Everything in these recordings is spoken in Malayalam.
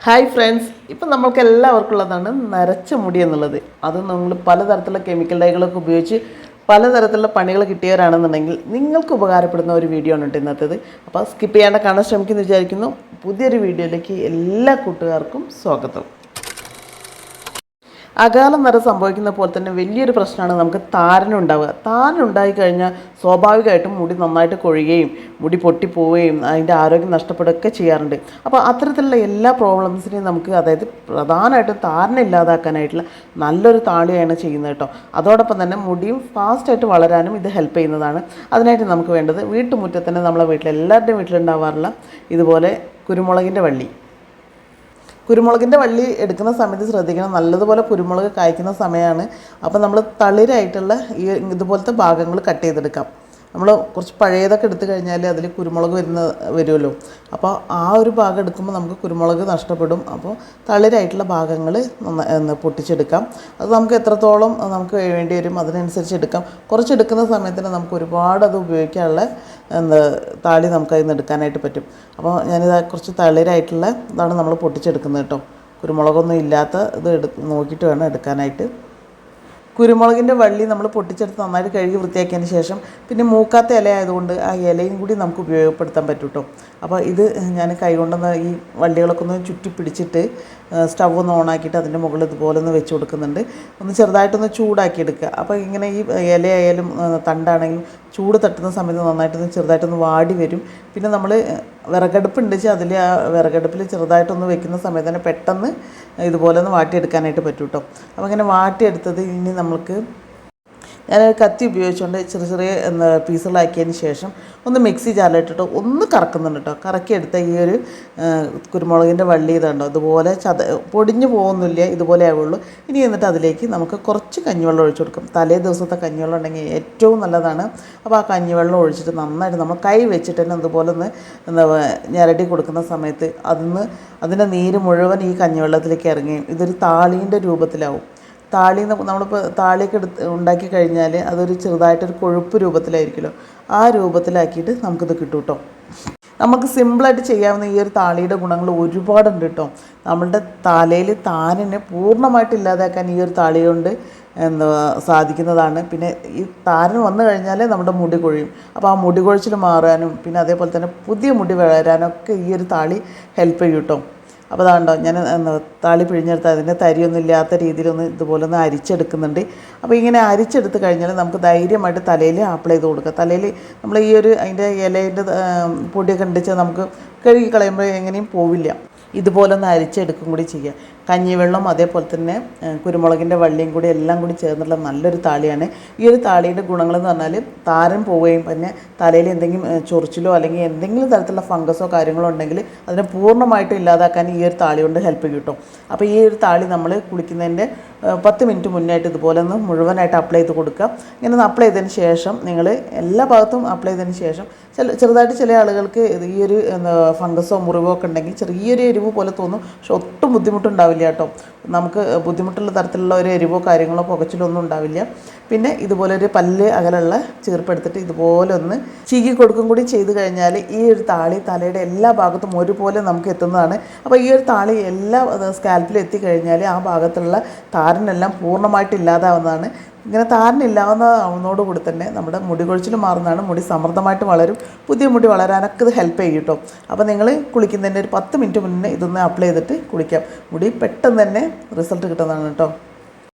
ഹായ് ഫ്രണ്ട്സ്, ഇപ്പം നമ്മൾക്ക് എല്ലാവർക്കും ഉള്ളതാണ് നരച്ച മുടി എന്നുള്ളത്. അത് നമ്മൾ പലതരത്തിലുള്ള കെമിക്കൽ ഡൈകളൊക്കെ ഉപയോഗിച്ച് പലതരത്തിലുള്ള പണികൾ കിട്ടിയവരാണെന്നുണ്ടെങ്കിൽ നിങ്ങൾക്ക് ഉപകാരപ്പെടുന്ന ഒരു വീഡിയോ ആണ് ഇന്നത്തേത്. അപ്പോൾ സ്കിപ്പ് ചെയ്യാണ്ട് കാണാൻ ശ്രമിക്കുമെന്ന് വിചാരിക്കുന്നു. പുതിയൊരു വീഡിയോയിലേക്ക് എല്ലാ കൂട്ടുകാർക്കും സ്വാഗതം. അകാലം നിറ സംഭവിക്കുന്ന പോലെ തന്നെ വലിയൊരു പ്രശ്നമാണ് നമുക്ക് താരനുണ്ടാവുക. താരനുണ്ടായി കഴിഞ്ഞാൽ സ്വാഭാവികമായിട്ടും മുടി നന്നായിട്ട് കൊഴിയുകയും മുടി പൊട്ടിപ്പോവുകയും അതിൻ്റെ ആരോഗ്യം നഷ്ടപ്പെടുകയൊക്കെ ചെയ്യാറുണ്ട്. അപ്പോൾ അത്തരത്തിലുള്ള എല്ലാ പ്രോബ്ലംസിനെയും നമുക്ക്, അതായത് പ്രധാനമായിട്ടും താരനില്ലാതാക്കാനായിട്ടുള്ള നല്ലൊരു താളിയാണ് ചെയ്യുന്നത് കേട്ടോ. അതോടൊപ്പം തന്നെ മുടിയും ഫാസ്റ്റായിട്ട് വളരാനും ഇത് ഹെൽപ്പ് ചെയ്യുന്നതാണ്. അതിനായിട്ട് നമുക്ക് വേണ്ടത് വീട്ടുമുറ്റത്ത് തന്നെ നമ്മളെ എല്ലാവരുടെയും വീട്ടിലുണ്ടാവാറുള്ള ഇതുപോലെ കുരുമുളകിൻ്റെ വള്ളി എടുക്കുന്ന സമയത്ത് ശ്രദ്ധിക്കണം. നല്ലതുപോലെ കുരുമുളക് കായ്ക്കുന്ന സമയമാണ്. അപ്പോൾ നമ്മൾ തളിരായിട്ടുള്ള ഇതുപോലത്തെ ഭാഗങ്ങൾ കട്ട് ചെയ്തെടുക്കാം. നമ്മൾ കുറച്ച് പഴയതൊക്കെ എടുത്തു കഴിഞ്ഞാൽ അതിൽ കുരുമുളക് വരുമല്ലോ. അപ്പോൾ ആ ഒരു ഭാഗം എടുക്കുമ്പോൾ നമുക്ക് കുരുമുളക് നഷ്ടപ്പെടും. അപ്പോൾ തളിരായിട്ടുള്ള ഭാഗങ്ങൾ പൊട്ടിച്ചെടുക്കാം. അത് നമുക്ക് എത്രത്തോളം നമുക്ക് വേണ്ടി വരും അതിനനുസരിച്ച് എടുക്കാം. കുറച്ച് എടുക്കുന്ന സമയത്തിന് നമുക്ക് ഒരുപാട് അത് ഉപയോഗിക്കാനുള്ള താളി നമുക്ക് അതിൽ നിന്ന് എടുക്കാനായിട്ട് പറ്റും. അപ്പോൾ ഞാനിത് കുറച്ച് തളിരായിട്ടുള്ള ഇതാണ് നമ്മൾ പൊട്ടിച്ചെടുക്കുന്നത് കേട്ടോ. കുരുമുളകൊന്നും ഇല്ലാത്ത ഇത് നോക്കിയിട്ട് വേണം എടുക്കാനായിട്ട്. കുരുമുളകിൻ്റെ വള്ളി നമ്മൾ പൊട്ടിച്ചെടുത്ത് നന്നായിട്ട് കഴുകി വൃത്തിയാക്കിയതിന് ശേഷം പിന്നെ മൂക്കാത്ത ഇല ആയതുകൊണ്ട് ആ ഇലയും കൂടി നമുക്ക് ഉപയോഗപ്പെടുത്താൻ പറ്റും കേട്ടോ. അപ്പോൾ ഇത് ഞാൻ കൈകൊണ്ടൊന്ന് ഈ വള്ളികളൊക്കെ ഒന്ന് ചുറ്റി പിടിച്ചിട്ട് സ്റ്റവ് ഒന്ന് ഓണാക്കിയിട്ട് അതിൻ്റെ മുകളിൽ ഇതുപോലെ ഒന്ന് വെച്ച് കൊടുക്കുന്നുണ്ട്. ഒന്ന് ചെറുതായിട്ടൊന്ന് ചൂടാക്കി എടുക്കുക. അപ്പോൾ ഇങ്ങനെ ഈ ഇലയായാലും തണ്ടാണെങ്കിലും ചൂട് തട്ടുന്ന സമയത്ത് നന്നായിട്ടൊന്ന് ചെറുതായിട്ടൊന്ന് വാടി വരും. പിന്നെ നമ്മൾ വിറകടുപ്പ് ഉണ്ടെച്ചാൽ അതിൽ ആ വിറകടുപ്പിൽ ചെറുതായിട്ടൊന്ന് വെക്കുന്ന സമയത്ത് തന്നെ പെട്ടെന്ന് ഇതുപോലെ ഒന്ന് വാട്ടിയെടുക്കാനായിട്ട് പറ്റും കേട്ടോ. അപ്പോൾ അങ്ങനെ വാട്ടിയെടുത്തത് ഇനി നമ്മൾക്ക് ഞാൻ കത്തി ഉപയോഗിച്ചുകൊണ്ട് ചെറിയ ചെറിയ പീസുകളാക്കിയതിന് ശേഷം ഒന്ന് മിക്സി ജാറിലിട്ടിട്ട് ഒന്ന് കറക്കുന്നുണ്ട് കേട്ടോ. കറക്കിയെടുത്ത ഈ ഒരു കുരുമുളകിൻ്റെ വള്ളി ഇതുണ്ടോ ഇതുപോലെ പൊടിഞ്ഞു പോകുന്നില്ല, ഇതുപോലെ ആവുള്ളൂ. ഇനി എന്നിട്ട് അതിലേക്ക് നമുക്ക് കുറച്ച് കഞ്ഞിവെള്ളം ഒഴിച്ചു കൊടുക്കും. തലേ ദിവസത്തെ കഞ്ഞിവെള്ളം ഉണ്ടെങ്കിൽ ഏറ്റവും നല്ലതാണ്. അപ്പോൾ ആ കഞ്ഞിവെള്ളം ഒഴിച്ചിട്ട് നന്നായിട്ട് നമ്മൾ കൈ വെച്ചിട്ട് തന്നെ അതുപോലെ ഒന്ന് ഞരടി കൊടുക്കുന്ന സമയത്ത് അതിൻ്റെ നീര് മുഴുവൻ ഈ കഞ്ഞിവെള്ളത്തിലേക്ക് ഇറങ്ങുകയും ഇതൊരു താളീൻ്റെ രൂപത്തിലാവും. നമ്മളിപ്പോൾ താളിയൊക്കെ ഉണ്ടാക്കി കഴിഞ്ഞാൽ അതൊരു ചെറുതായിട്ടൊരു കൊഴുപ്പ് രൂപത്തിലായിരിക്കുമല്ലോ. ആ രൂപത്തിലാക്കിയിട്ട് നമുക്കിത് കിട്ടും കേട്ടോ. നമുക്ക് സിമ്പിളായിട്ട് ചെയ്യാവുന്ന ഈ ഒരു താളിയുടെ ഗുണങ്ങൾ ഒരുപാടുണ്ട് കേട്ടോ. നമ്മളുടെ തലയിൽ താരനെ പൂർണ്ണമായിട്ട് ഇല്ലാതാക്കാൻ ഈ ഒരു താളി കൊണ്ട് സാധിക്കുന്നതാണ്. പിന്നെ ഈ താരൻ വന്നു കഴിഞ്ഞാൽ നമ്മുടെ മുടി കൊഴിയും. അപ്പോൾ ആ മുടി കൊഴിച്ചിൽ മാറാനും പിന്നെ അതേപോലെ തന്നെ പുതിയ മുടി വളരാനൊക്കെ ഈ ഒരു താളി ഹെൽപ്പ് ചെയ്യും കേട്ടോ. അപ്പോൾ അതാണ്ടോ ഞാൻ താളി പിഴിഞ്ഞെടുത്ത് അതിൻ്റെ തരിയൊന്നും ഇല്ലാത്ത രീതിയിലൊന്ന് ഇതുപോലെ ഒന്ന് അരിച്ചെടുക്കുന്നുണ്ട്. അപ്പോൾ ഇങ്ങനെ അരിച്ചെടുത്ത് കഴിഞ്ഞാൽ നമുക്ക് ധൈര്യമായിട്ട് തലയിൽ അപ്ലൈ ചെയ്ത് കൊടുക്കുക. തലയിൽ നമ്മൾ ഈ ഒരു അതിൻ്റെ ഇലേൻ്റെ പൊടിയൊക്കെ ഉണ്ടെച്ചാൽ നമുക്ക് കഴുകി കളയുമ്പോൾ എങ്ങനെയും പോവില്ല. ഇതുപോലെ ഒന്ന് അരിച്ചെടുക്കും കൂടി ചെയ്യുക. കഞ്ഞിവെള്ളം അതേപോലെ തന്നെ കുരുമുളകിൻ്റെ വള്ളിയും കൂടി എല്ലാം കൂടി ചേർന്നുള്ള നല്ലൊരു താളിയാണ്. ഈ ഒരു താളിയുടെ ഗുണങ്ങളെന്ന് പറഞ്ഞാൽ താരൻ പോവുകയും പിന്നെ തലയിൽ എന്തെങ്കിലും ചൊറിച്ചിലോ അല്ലെങ്കിൽ എന്തെങ്കിലും തരത്തിലുള്ള ഫംഗസോ കാര്യങ്ങളോ ഉണ്ടെങ്കിൽ അതിനെ പൂർണ്ണമായിട്ടും ഇല്ലാതാക്കാൻ ഈ ഒരു താളി കൊണ്ട് ഹെൽപ്പ് കിട്ടും. അപ്പോൾ ഈ ഒരു താളി നമ്മൾ കുളിക്കുന്നതിൻ്റെ 10 മിനിറ്റ് മുന്നായിട്ട് ഇതുപോലെ ഒന്ന് മുഴുവനായിട്ട് അപ്ലൈ ചെയ്ത് കൊടുക്കുക. ഇങ്ങനെ ഒന്ന് അപ്ലൈ ചെയ്തതിന് ശേഷം നിങ്ങൾ എല്ലാ ഭാഗത്തും അപ്ലൈ ചെയ്തതിന് ശേഷം ചെറുതായിട്ട് ചില ആളുകൾക്ക് ഈ ഒരു ഫംഗസോ മുറിവോ ഒക്കെ ഉണ്ടെങ്കിൽ ചെറിയൊരു എരിവ് പോലെ തോന്നും. പക്ഷെ ഒട്ടും ബുദ്ധിമുട്ടുണ്ടാവില്ല കേട്ടോ. നമുക്ക് ബുദ്ധിമുട്ടുള്ള തരത്തിലുള്ള ഒരു എരിവോ കാര്യങ്ങളോ പുകച്ചിലോ ഒന്നും ഉണ്ടാവില്ല. പിന്നെ ഇതുപോലെ ഒരു പല്ല് അകലുള്ള ചീർപ്പെടുത്തിട്ട് ഇതുപോലെ ഒന്ന് ചീകി കൊടുക്കും കൂടി ചെയ്ത് കഴിഞ്ഞാൽ ഈ ഒരു താളി തലയുടെ എല്ലാ ഭാഗത്തും ഒരുപോലെ നമുക്ക് എത്തുന്നതാണ്. അപ്പോൾ ഈ ഒരു താളി എല്ലാ സ്കാൽപ്പിലും എത്തിക്കഴിഞ്ഞാൽ ആ ഭാഗത്തുള്ള താരനെല്ലാം പൂർണ്ണമായിട്ട് ഇല്ലാതാവുന്നതാണ്. ഇങ്ങനെ താരനില്ലാവുന്നതോടുകൂടി തന്നെ നമ്മുടെ മുടി കൊഴിച്ചിൽ മാറുന്നതാണ്. മുടി സമൃദ്ധമായിട്ട് വളരും. പുതിയ മുടി വളരാനൊക്കെ ഇത് ഹെൽപ്പ് ചെയ്യും കേട്ടോ. അപ്പോൾ നിങ്ങൾ കുളിക്കുന്നതിൻ്റെ ഒരു 10 മിനിറ്റ് മുന്നേ ഇതൊന്ന് അപ്ലൈ ചെയ്തിട്ട് കുളിക്കാം. മുടി പെട്ടെന്ന് തന്നെ റിസൾട്ട് കിട്ടുന്നതാണ് കേട്ടോ.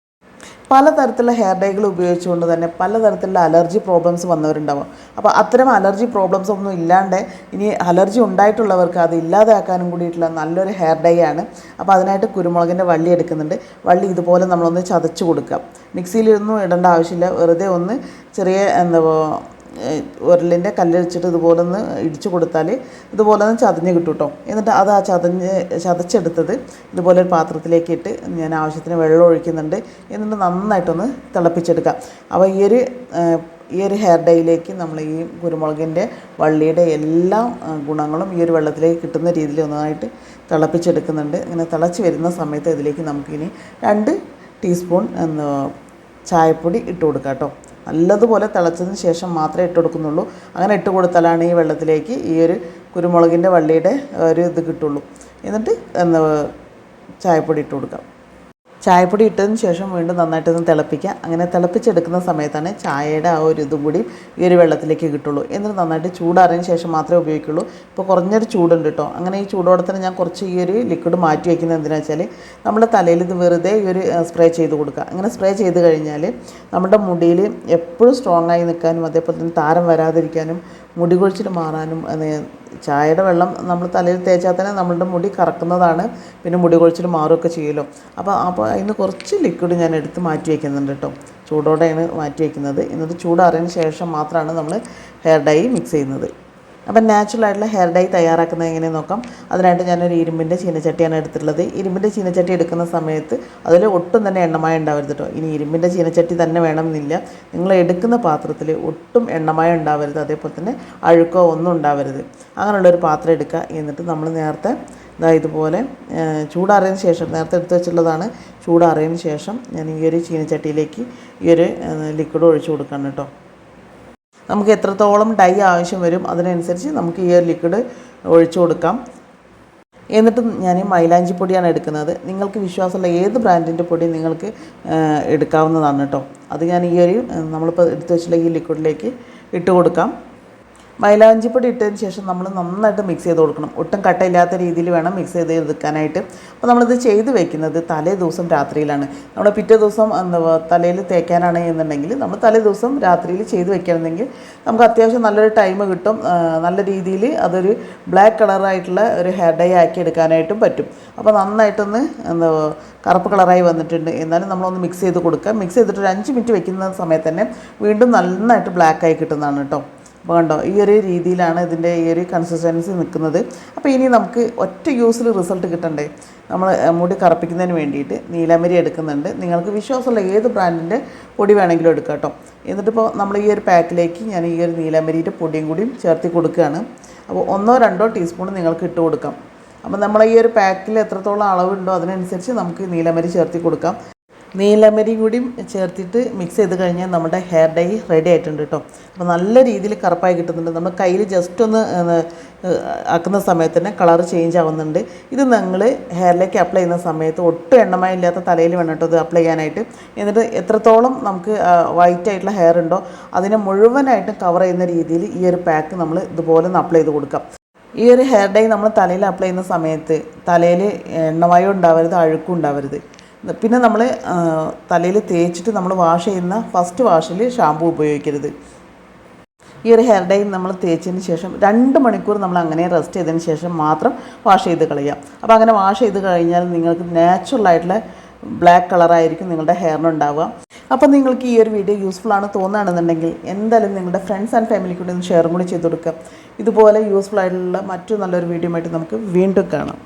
പലതരത്തിലുള്ള ഹെയർ ഡൈകൾ ഉപയോഗിച്ചുകൊണ്ട് തന്നെ പലതരത്തിലുള്ള അലർജി പ്രോബ്ലംസ് വന്നവരുണ്ടാവും. അപ്പോൾ അത്തരം അലർജി പ്രോബ്ലംസ് ഒന്നും ഇല്ലാണ്ട് ഇനി അലർജി ഉണ്ടായിട്ടുള്ളവർക്ക് അത് ഇല്ലാതാക്കാനും കൂടിയിട്ടുള്ള നല്ലൊരു ഹെയർ ഡൈ ആണ്. അപ്പോൾ അതിനായിട്ട് കുരുമുളകിൻ്റെ വള്ളി എടുക്കുന്നുണ്ട്. വള്ളി ഇതുപോലെ നമ്മളൊന്ന് ചതച്ച് കൊടുക്കാം. മിക്സിയിലൊന്നും ഇടേണ്ട ആവശ്യമില്ല. വെറുതെ ഒന്ന് ചെറിയ ഉരലിൻ്റെ കല്ല് വെച്ചിട്ട് ഇതുപോലെ ഒന്ന് ഇടിച്ചു കൊടുത്താൽ ഇതുപോലെ ഒന്ന് ചതഞ്ഞ് കിട്ടും കേട്ടോ. എന്നിട്ട് അത് ആ ചതച്ചെടുത്തത് ഇതുപോലെ ഒരു പാത്രത്തിലേക്ക് ഇട്ട് ഞാൻ ആവശ്യത്തിന് വെള്ളം ഒഴിക്കുന്നുണ്ട്. എന്നിട്ട് നന്നായിട്ടൊന്ന് തിളപ്പിച്ചെടുക്കാം. അപ്പോൾ ഈ ഒരു ഹെയർ ഡൈയിലേക്ക് നമ്മൾ ഈ കുരുമുളകിൻ്റെ വള്ളിയുടെ എല്ലാ ഗുണങ്ങളും ഈ ഒരു വെള്ളത്തിലേക്ക് കിട്ടുന്ന രീതിയിൽ ഒന്നായിട്ട് തിളപ്പിച്ചെടുക്കുന്നുണ്ട്. ഇങ്ങനെ തിളച്ച് വരുന്ന സമയത്ത് ഇതിലേക്ക് നമുക്കിനി 2 ടീസ്പൂൺ ചായപ്പൊടി ഇട്ട് കൊടുക്കാം കേട്ടോ. നല്ലതുപോലെ തിളച്ചതിന് ശേഷം മാത്രമേ ഇട്ട് കൊടുക്കുന്നുള്ളൂ. അങ്ങനെ ഇട്ട് കൊടുത്താലാണ് ഈ വെള്ളത്തിലേക്ക് ഈ ഒരു കുരുമുളകിൻ്റെ വള്ളിയുടെ ഒരു ഇത് കിട്ടുള്ളൂ. എന്നിട്ട് ചായപ്പൊടി ഇട്ട് കൊടുക്കാം. ചായപ്പൊടി ഇട്ടതിന് ശേഷം വീണ്ടും നന്നായിട്ടൊന്ന് തിളപ്പിക്കുക. അങ്ങനെ തിളപ്പിച്ചെടുക്കുന്ന സമയത്താണ് ചായയുടെ ആ ഒരു ഇതും കൂടി ഈ ഒരു വെള്ളത്തിലേക്ക് കിട്ടുള്ളൂ. എന്നിട്ട് നന്നായിട്ട് ചൂടാറിയതിന് ശേഷം മാത്രമേ ഉപയോഗിക്കുള്ളൂ. ഇപ്പോൾ കുറഞ്ഞൊരു ചൂടുണ്ട് കേട്ടോ. അങ്ങനെ ഈ ചൂടോടെ തന്നെ ഞാൻ കുറച്ച് ഈ ഒരു ലിക്വിഡ് മാറ്റി വയ്ക്കുന്നത് എന്തിനാണെന്ന് വെച്ചാൽ നമ്മുടെ തലയിൽ ഇത് വെറുതെ ഈ ഒരു സ്പ്രേ ചെയ്ത് കൊടുക്കുക. അങ്ങനെ സ്പ്രേ ചെയ്ത് കഴിഞ്ഞാൽ നമ്മുടെ മുടിയിൽ എപ്പോഴും സ്ട്രോങ് ആയി നിൽക്കാനും അതേപോലെ തന്നെ താരം വരാതിരിക്കാനും മുടി കൊഴിച്ചിൽ മാറാനും ചായയുടെ വെള്ളം നമ്മൾ തലയിൽ തേച്ചാൽ തന്നെ നമ്മളുടെ മുടി കറക്കുന്നതാണ്. പിന്നെ മുടി കൊഴിച്ചിൽ മാറുകയൊക്കെ ചെയ്യുമല്ലോ. അപ്പോൾ അതിന് കുറച്ച് ലിക്വിഡ് ഞാൻ എടുത്ത് മാറ്റി വയ്ക്കുന്നുണ്ട് കേട്ടോ. ചൂടോടെയാണ് മാറ്റി വയ്ക്കുന്നത്. എന്നിട്ട് ചൂടാറിയതിന് ശേഷം മാത്രമാണ് നമ്മൾ ഹെയർ ഡൈ മിക്സ് ചെയ്യുന്നത്. അപ്പം നാച്ചുറലായിട്ടുള്ള ഹെയർ ഡൈ തയ്യാറാക്കുന്നത് എങ്ങനെയെന്ന് നോക്കാം. അതിനായിട്ട് ഞാനൊരു ഇരുമ്പിൻ്റെ ചീനച്ചട്ടിയാണ് എടുത്തിട്ടുള്ളത്. ഇരുമ്പിൻ്റെ ചീനച്ചട്ടി എടുക്കുന്ന സമയത്ത് അതിൽ ഒട്ടും തന്നെ എണ്ണമയം ഉണ്ടാവരുത് കേട്ടോ. ഇനി ഇരുമ്പിൻ്റെ ചീനച്ചട്ടി തന്നെ വേണമെന്നില്ല. നിങ്ങൾ എടുക്കുന്ന പാത്രത്തിൽ ഒട്ടും എണ്ണമയം ഉണ്ടാവരുത്, അതേപോലെ തന്നെ അഴുക്കോ ഒന്നും ഉണ്ടാവരുത്. അങ്ങനെയുള്ളൊരു പാത്രം എടുക്കുക. എന്നിട്ട് നമ്മൾ നേരത്തെ ഇതുപോലെ ചൂടാറിയതിന് ശേഷം, നേരത്തെ എടുത്ത് വെച്ചിട്ടുള്ളതാണ്, ചൂടാറിയതിന് ശേഷം ഞാൻ ഈ ഒരു ചീനച്ചട്ടിയിലേക്ക് ഈ ഒരു ലിക്വിഡ് ഒഴിച്ചു കൊടുക്കണം കേട്ടോ. നമുക്ക് എത്രത്തോളം ഡൈ ആവശ്യം വരും അതിനനുസരിച്ച് നമുക്ക് ഈ ഒരു ലിക്വിഡ് ഒഴിച്ചു കൊടുക്കാം. എന്നിട്ട് ഞാൻ മൈലാഞ്ചി പൊടിയാണ് എടുക്കുന്നത്. നിങ്ങൾക്ക് വിശ്വാസമുള്ള ഏത് ബ്രാൻഡിൻ്റെ പൊടി നിങ്ങൾക്ക് എടുക്കാവുന്നതാണ് കേട്ടോ. അത് ഞാൻ ഈ ഒരു നമ്മളിപ്പോൾ എടുത്ത് വെച്ചിട്ടുള്ള ഈ ലിക്വിഡിലേക്ക് ഇട്ട് കൊടുക്കാം. മൈലാഞ്ചിപ്പൊടി ഇട്ടതിന് ശേഷം നമ്മൾ നന്നായിട്ട് മിക്സ് ചെയ്ത് കൊടുക്കണം. ഒട്ടും കട്ടയില്ലാത്ത രീതിയിൽ വേണം മിക്സ് ചെയ്ത് എടുക്കാനായിട്ട്. അപ്പോൾ നമ്മളിത് ചെയ്ത് വെക്കുന്നത് തലേ ദിവസം രാത്രിയിലാണ്. നമ്മൾ പിറ്റേ ദിവസം തലയിൽ തേക്കാനാണ് എന്നുണ്ടെങ്കിൽ നമ്മൾ തലേ ദിവസം രാത്രിയിൽ ചെയ്ത് വെക്കണമെങ്കിൽ നമുക്ക് അത്യാവശ്യം നല്ലൊരു ടൈം കിട്ടും. നല്ല രീതിയിൽ അതൊരു ബ്ലാക്ക് കളറായിട്ടുള്ള ഒരു ഹെയർ ഡൈ ആക്കി എടുക്കാനായിട്ടും പറ്റും. അപ്പോൾ നന്നായിട്ടൊന്ന് കറുപ്പ് കളറായി വന്നിട്ടുണ്ട്. എന്നാലും നമ്മളൊന്ന് മിക്സ് ചെയ്ത് കൊടുക്കുക. മിക്സ് ചെയ്തിട്ട് ഒരു 5 മിനിറ്റ് വെക്കുന്ന സമയത്ത് തന്നെ വീണ്ടും നന്നായിട്ട് ബ്ലാക്കായി കിട്ടുന്നതാണ് കേട്ടോ. അപ്പോൾ കണ്ടോ, ഈ ഒരു രീതിയിലാണ് ഇതിൻ്റെ ഈ ഒരു കൺസിസ്റ്റൻസി നിൽക്കുന്നത്. അപ്പോൾ ഇനി നമുക്ക് ഒറ്റ യൂസിൽ റിസൾട്ട് കിട്ടണ്ടേ, നമ്മൾ മുടി കറുപ്പിക്കുന്നതിന് വേണ്ടിയിട്ട് നീലമരി എടുക്കുന്നുണ്ട്. നിങ്ങൾക്ക് വിശ്വാസമുള്ള ഏത് ബ്രാൻഡിൻ്റെ പൊടി വേണമെങ്കിലും എടുക്കാം കേട്ടോ. എന്നിട്ടിപ്പോൾ നമ്മൾ ഈ ഒരു പാക്കിലേക്ക് ഞാൻ ഈ ഒരു നീലമരിയുടെ പൊടിയും കൂടിയും ചേർത്തി കൊടുക്കുകയാണ്. അപ്പോൾ 1-2 ടീസ്പൂൺ നിങ്ങൾക്ക് ഇട്ട് കൊടുക്കാം. അപ്പോൾ നമ്മൾ ഈ ഒരു പാക്കിൽ എത്രത്തോളം അളവുണ്ടോ അതിനനുസരിച്ച് നമുക്ക് നീലമരി ചേർത്തി കൊടുക്കാം. നീലമരി കൂടിയും ചേർത്തിട്ട് മിക്സ് ചെയ്ത് കഴിഞ്ഞാൽ നമ്മുടെ ഹെയർ ഡൈ റെഡി ആയിട്ടുണ്ട് കേട്ടോ. അപ്പോൾ നല്ല രീതിയിൽ കറുപ്പായി കിട്ടുന്നുണ്ട്. നമ്മൾ കയ്യിൽ ജസ്റ്റ് ഒന്ന് ആക്കുന്ന സമയത്ത് തന്നെ കളർ ചേഞ്ച് ആവുന്നുണ്ട്. ഇത് നിങ്ങൾ ഹെയറിലേക്ക് അപ്ലൈ ചെയ്യുന്ന സമയത്ത് ഒട്ടും എണ്ണമയം ഇല്ലാത്ത തലയിൽ വേണം കേട്ടോ ഇത് അപ്ലൈ ചെയ്യാനായിട്ട്. എന്നിട്ട് എത്രത്തോളം നമുക്ക് വൈറ്റ് ആയിട്ടുള്ള ഹെയർ ഉണ്ടോ അതിനെ മുഴുവനായിട്ടും കവർ ചെയ്യുന്ന രീതിയിൽ ഈ ഒരു പാക്ക് നമ്മൾ ഇതുപോലെ ഒന്ന് അപ്ലൈ ചെയ്ത് കൊടുക്കാം. ഈ ഒരു ഹെയർ ഡൈ നമ്മൾ തലയിൽ അപ്ലൈ ചെയ്യുന്ന സമയത്ത് തലയിൽ എണ്ണമയം ഉണ്ടാവരുത്, അഴുക്കും ഉണ്ടാവരുത്. പിന്നെ നമ്മൾ തലയിൽ തേച്ചിട്ട് നമ്മൾ വാഷ് ചെയ്യുന്ന ഫസ്റ്റ് വാഷിൽ ഷാമ്പു ഉപയോഗിക്കരുത്. ഈ ഒരു ഹെയർ ഡൈ നമ്മൾ തേച്ചതിന് ശേഷം 2 മണിക്കൂർ നമ്മൾ അങ്ങനെ റെസ്റ്റ് ചെയ്തതിന് ശേഷം മാത്രം വാഷ് ചെയ്ത് കളയാം. അപ്പോൾ അങ്ങനെ വാഷ് ചെയ്ത് കഴിഞ്ഞാൽ നിങ്ങൾക്ക് നാച്ചുറലായിട്ടുള്ള ബ്ലാക്ക് കളറായിരിക്കും നിങ്ങളുടെ ഹെയറിനുണ്ടാവുക. അപ്പോൾ നിങ്ങൾക്ക് ഈ ഒരു വീഡിയോ യൂസ്ഫുൾ ആണ് തോന്നുകയാണെന്നുണ്ടെങ്കിൽ എന്തായാലും നിങ്ങളുടെ ഫ്രണ്ട്സ് ആൻഡ് ഫാമിലിക്ക് കൂടി ഒന്ന് ഷെയറും കൂടി ചെയ്ത് കൊടുക്കുക. ഇതുപോലെ യൂസ്ഫുൾ ആയിട്ടുള്ള മറ്റു നല്ലൊരു വീഡിയോ ആയിട്ട് നമുക്ക് വീണ്ടും കാണാം.